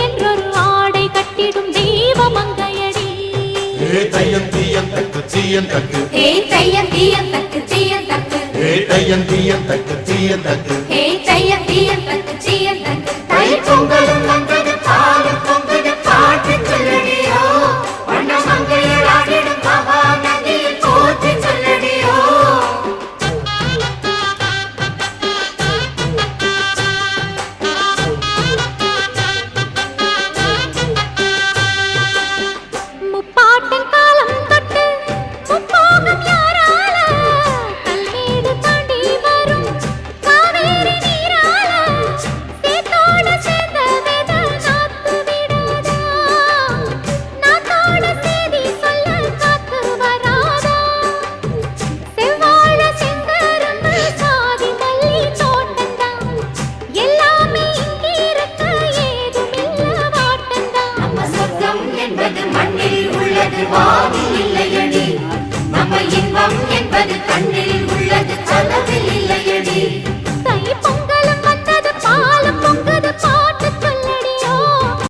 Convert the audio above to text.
என்றொரு ஆடை கட்டிடும் தெய்வ மங்கையடி. தையம் தீயம் தக்கு தீயம் தக்கு தையம் தீயம் தக்கு தீயம் தக்கு தையம் தீயம் தக்கு தீயம் தக்கு தையம் தீயம் தக்கு தீயம் தக்கு. தை பொங்கலும் வந்தது பாலும் பொங்குது பாட்டு சொல்லடியோ, வண்ண மங்கையர் ஆடிடும் மகா நதியில் போற்றி சொல்லடியோ. முப்பாட்டின் காலம் தொட்டு முப்போகம் யாரால, கல்மேடு தாண்டி வரும் காவேரி நீரால, சேத்தோட சேர்ந்த வித நாத்து விடாதா, நாத்தோட சேதி சொல்ல காத்து வராதா. செவ்வாழ செங்கரும்பு சாதி மல்லி தோட்டந்தான், எல்லாமே இங்கிருக்க ஏதுமில்ல வாட்டந்தான். நம்ம சொர்க்கம் என்பது மண்ணில் உள்ளது, வாதி இல்லையடி. நம்ம இன்பம் என்பது கண்